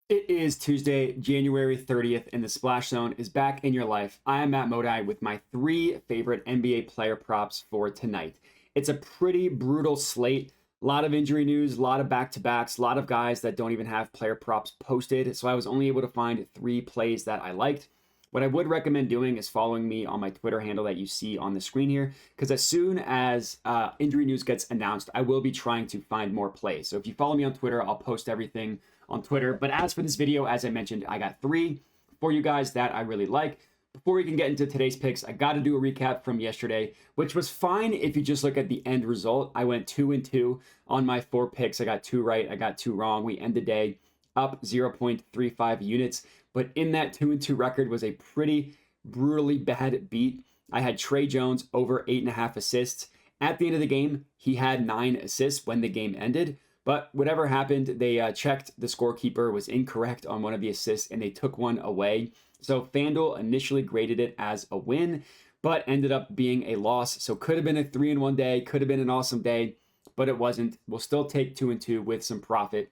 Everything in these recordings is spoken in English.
It is Tuesday, January 30th, and the Splash Zone is back in your life. I am Matt Modi with my 3 favorite NBA player props for tonight. It's a pretty brutal slate. A lot of injury news, a lot of back-to-backs, a lot of guys that don't even have player props posted. So I was only able to find 3 plays that I liked. What I would recommend doing is following me on my Twitter handle that you see on the screen here, because as soon as injury news gets announced, I will be trying to find more plays. So if you follow me on Twitter, I'll post everything on Twitter. But as for this video, as I mentioned, I got 3 for you guys that I really like. Before we can get into today's picks, I got to do a recap from yesterday, which was fine if you just look at the end result. I went 2-2 on my 4 picks. I got 2 right, I got 2 wrong. We end the day up 0.35 units. But in that 2-2 record was a pretty brutally bad beat. I had Trey Jones over 8.5 assists. At the end of the game, he had 9 assists when the game ended. But whatever happened, they checked the scorekeeper was incorrect on one of the assists and they took one away. So FanDuel initially graded it as a win, but ended up being a loss. So could have been a 3-1 day, could have been an awesome day, but it wasn't. We'll still take 2-2 with some profit.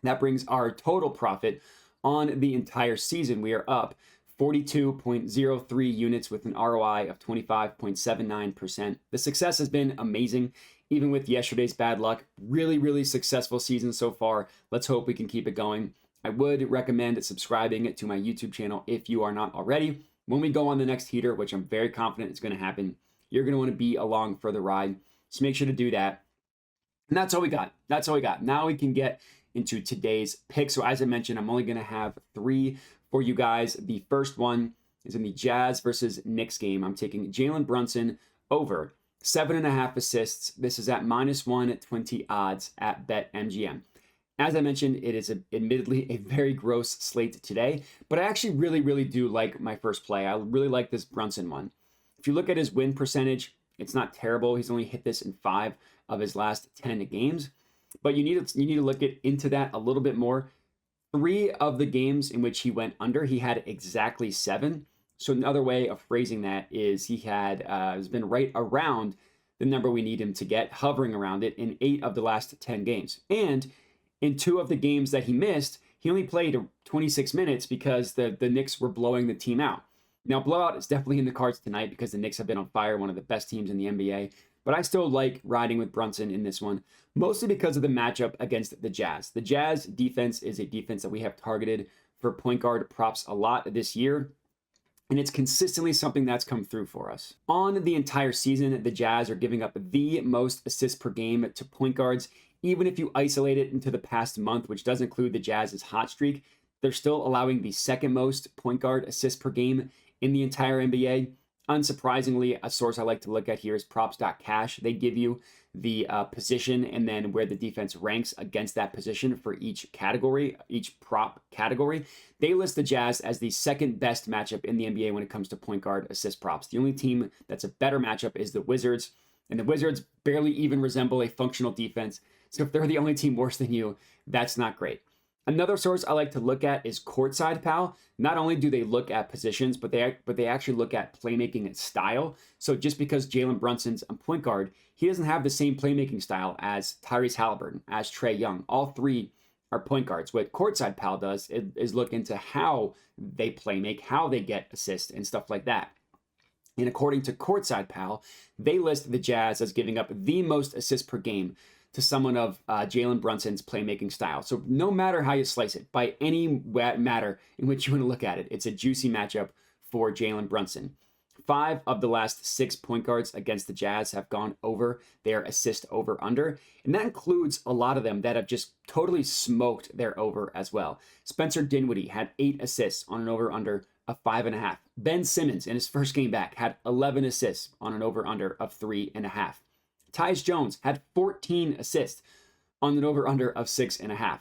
That brings our total profit on the entire season. We are up 42.03 units with an ROI of 25.79%. The success has been amazing, even with yesterday's bad luck. Really successful season so far. Let's hope we can keep it going. I would recommend subscribing to my YouTube channel if you are not already. When we go on the next heater, which I'm very confident is going to happen, you're going to want to be along for the ride. So make sure to do that. And that's all we got. That's all we got. Now we can get into today's pick. So as I mentioned, I'm only going to have 3 for you guys. The first one is in the Jazz versus Knicks game. I'm taking Jaylen Brunson over 7.5 assists. This is at -120 odds at BetMGM. As I mentioned, it is admittedly a very gross slate today, but I actually really do like my first play. I really like this Brunson one. If you look at his win percentage, it's not terrible. He's only hit this in 5 of his last 10 games. But you need to look into that a little bit more. 3 of the games in which he went under, he had exactly 7. So another way of phrasing that is he has been right around the number we need him to get, hovering around it in 8 of the last 10 games. And in 2 of the games that he missed, he only played 26 minutes because the Knicks were blowing the team out. Now, blowout is definitely in the cards tonight because the Knicks have been on fire, one of the best teams in the NBA. But I still like riding with Brunson in this one, mostly because of the matchup against the Jazz. The Jazz defense is a defense that we have targeted for point guard props a lot this year, and it's consistently something that's come through for us. On the entire season, the Jazz are giving up the most assists per game to point guards. Even if you isolate it into the past month, which does include the Jazz's hot streak, they're still allowing the second most point guard assists per game in the entire NBA. Unsurprisingly, a source I like to look at here is props.cash. They give you the position and then where the defense ranks against that position for each category, each prop category. They list the Jazz as the second best matchup in the NBA when it comes to point guard assist props. The only team that's a better matchup is the Wizards, and the Wizards barely even resemble a functional defense. So if they're the only team worse than you, that's not great. Another source I like to look at is Courtside Pal. Not only do they look at positions, but they actually look at playmaking style. So just because Jaylen Brunson's a point guard, he doesn't have the same playmaking style as Tyrese Halliburton, as Trey Young. All 3 are point guards. What Courtside Pal does is look into how they playmake, how they get assists, and stuff like that. And according to Courtside Pal, they list the Jazz as giving up the most assists per game to someone of Jaylen Brunson's playmaking style. So no matter how you slice it, by any matter in which you want to look at it, it's a juicy matchup for Jaylen Brunson. 5 of the last 6 point guards against the Jazz have gone over their assist over under, and that includes a lot of them that have just totally smoked their over as well. Spencer Dinwiddie had 8 assists on an over under of 5.5. Ben Simmons in his first game back had 11 assists on an over under of 3.5. Tyus Jones had 14 assists on an over-under of 6.5.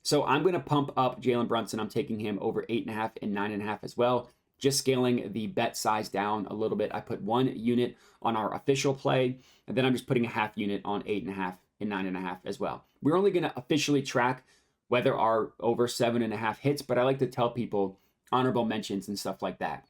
So I'm going to pump up Jaylen Brunson. I'm taking him over 8.5 and 9.5 as well. Just scaling the bet size down a little bit. I put 1 unit on our official play, and then I'm just putting a half unit on 8.5 and 9.5 as well. We're only going to officially track whether our over 7.5 hits, but I like to tell people honorable mentions and stuff like that.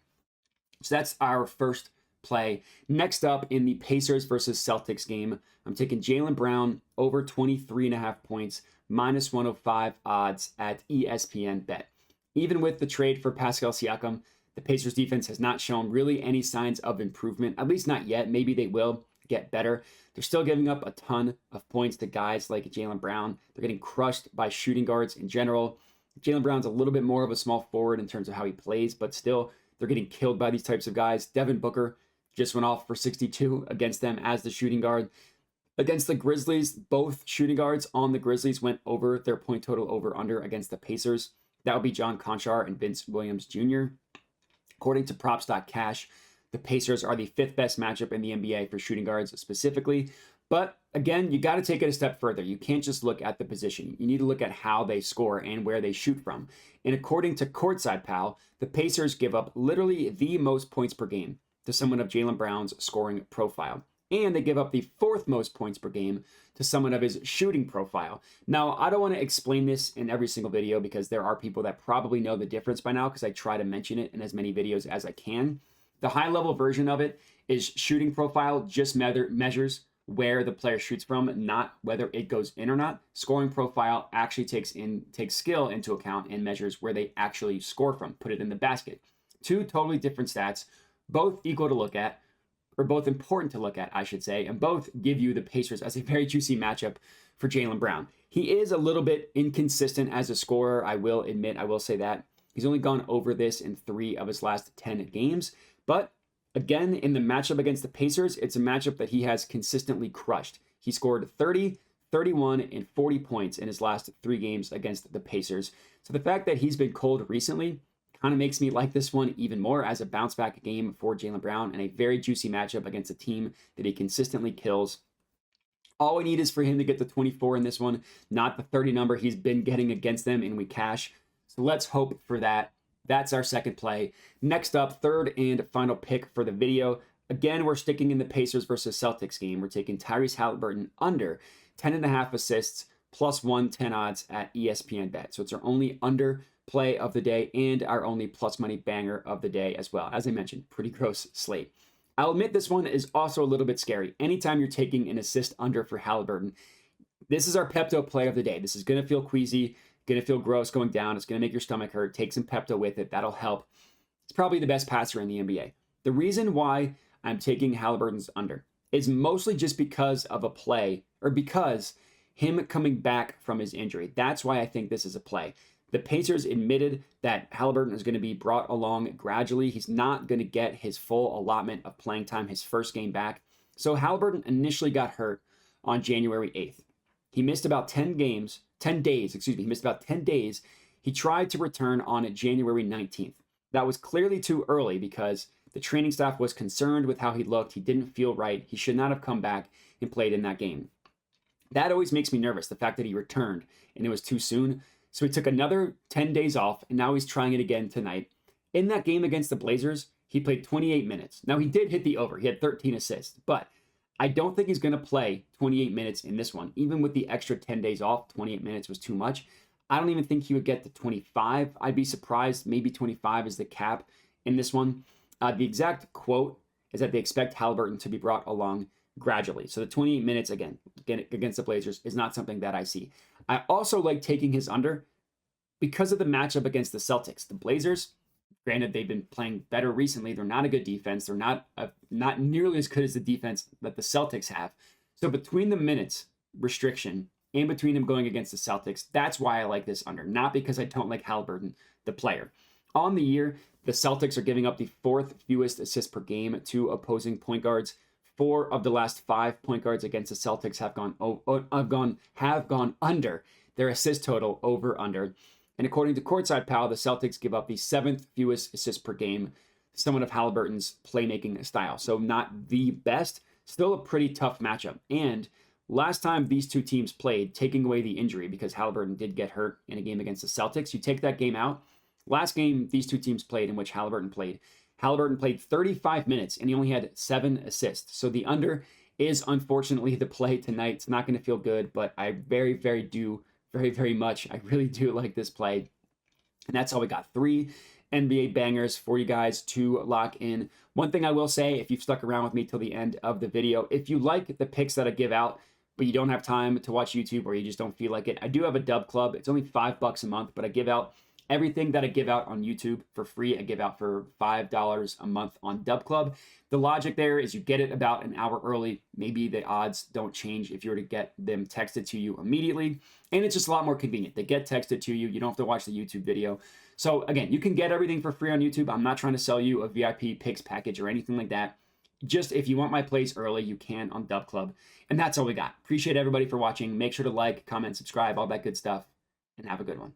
So that's our first play. Next up in the Pacers versus Celtics game, I'm taking Jaylen Brown over 23.5 points, minus 105 odds at ESPN Bet. Even with the trade for Pascal Siakam, the Pacers defense has not shown really any signs of improvement, at least not yet. Maybe they will get better. They're still giving up a ton of points to guys like Jaylen Brown. They're getting crushed by shooting guards in general. Jaylen Brown's a little bit more of a small forward in terms of how he plays, but still, they're getting killed by these types of guys. Devin Booker just went off for 62 against them as the shooting guard. Against the Grizzlies, both shooting guards on the Grizzlies went over their point total over-under against the Pacers. That would be John Conchar and Vince Williams Jr. According to props.cash, the Pacers are the 5th best matchup in the NBA for shooting guards specifically. But again, you got to take it a step further. You can't just look at the position. You need to look at how they score and where they shoot from. And according to Courtside Pal, the Pacers give up literally the most points per game to someone of Jaylen Brown's scoring profile. And they give up the 4th most points per game to someone of his shooting profile. Now, I don't want to explain this in every single video because there are people that probably know the difference by now because I try to mention it in as many videos as I can. The high-level version of it is shooting profile just measures where the player shoots from, not whether it goes in or not. Scoring profile actually takes skill into account and measures where they actually score from, put it in the basket. 2 totally different stats, both equal to look at, or both important to look at, I should say, and both give you the Pacers as a very juicy matchup for Jaylen Brown. He is a little bit inconsistent as a scorer, I will admit, I will say that. He's only gone over this in 3 of his last 10 games, but again, in the matchup against the Pacers, it's a matchup that he has consistently crushed. He scored 30, 31, and 40 points in his last 3 games against the Pacers. So the fact that he's been cold recently kind of makes me like this one even more as a bounce back game for Jaylen Brown and a very juicy matchup against a team that he consistently kills. All we need is for him to get the 24 in this one, not the 30 number he's been getting against them, and we cash. So let's hope for that. That's our second play. Next up, third and final pick for the video. Again, we're sticking in the Pacers versus Celtics game. We're taking Tyrese Haliburton under 10.5 assists plus 110 odds at ESPN Bet. So it's our only under play of the day and our only plus money banger of the day as well. As I mentioned, pretty gross slate. I'll admit this one is also a little bit scary. Anytime you're taking an assist under for Haliburton, this is our Pepto play of the day. This is going to feel queasy, going to feel gross going down. It's going to make your stomach hurt. Take some Pepto with it. That'll help. It's probably the best passer in the NBA. The reason why I'm taking Haliburton's under is mostly just because of a play, or because him coming back from his injury. That's why I think this is a play. The Pacers admitted that Haliburton is going to be brought along gradually. He's not going to get his full allotment of playing time his first game back. So Haliburton initially got hurt on January 8th. He missed about 10 days. He missed about 10 days. He tried to return on January 19th. That was clearly too early because the training staff was concerned with how he looked. He didn't feel right. He should not have come back and played in that game. That always makes me nervous, the fact that he returned and it was too soon. So he took another 10 days off, and now he's trying it again tonight. In that game against the Blazers, he played 28 minutes. Now, he did hit the over. He had 13 assists, but I don't think he's going to play 28 minutes in this one. Even with the extra 10 days off, 28 minutes was too much. I don't even think he would get to 25. I'd be surprised. Maybe 25 is the cap in this one. The exact quote is that they expect Haliburton to be brought along gradually. So the 28 minutes, again, against the Blazers is not something that I see. I also like taking his under because of the matchup against the Celtics. The Blazers, granted, they've been playing better recently. They're not a good defense. They're not nearly as good as the defense that the Celtics have. So between the minutes restriction and between him going against the Celtics, that's why I like this under, not because I don't like Haliburton, the player. On the year, the Celtics are giving up the 4th fewest assists per game to opposing point guards. 4 of the last 5 point guards against the Celtics have gone under their assist total over under. And according to Courtside Pal, the Celtics give up the 7th fewest assists per game, someone of Haliburton's playmaking style. So not the best, still a pretty tough matchup. And last time these two teams played, taking away the injury because Haliburton did get hurt in a game against the Celtics, you take that game out. Last game these two teams played in which Haliburton played 35 minutes and he only had 7 assists. So the under is unfortunately the play tonight. It's not going to feel good, but I very much, I really do like this play. And that's all we got. 3 NBA bangers for you guys to lock in. One thing I will say, if you've stuck around with me till the end of the video, if you like the picks that I give out, but you don't have time to watch YouTube or you just don't feel like it, I do have a Dub Club. It's only $5 a month, but I give out everything that I give out on YouTube for free. I give out for $5 a month on Dub Club. The logic there is you get it about an hour early. Maybe the odds don't change if you were to get them texted to you immediately. And it's just a lot more convenient. They get texted to you. You don't have to watch the YouTube video. So again, you can get everything for free on YouTube. I'm not trying to sell you a VIP picks package or anything like that. Just if you want my plays early, you can on Dub Club. And that's all we got. Appreciate everybody for watching. Make sure to like, comment, subscribe, all that good stuff, and have a good one.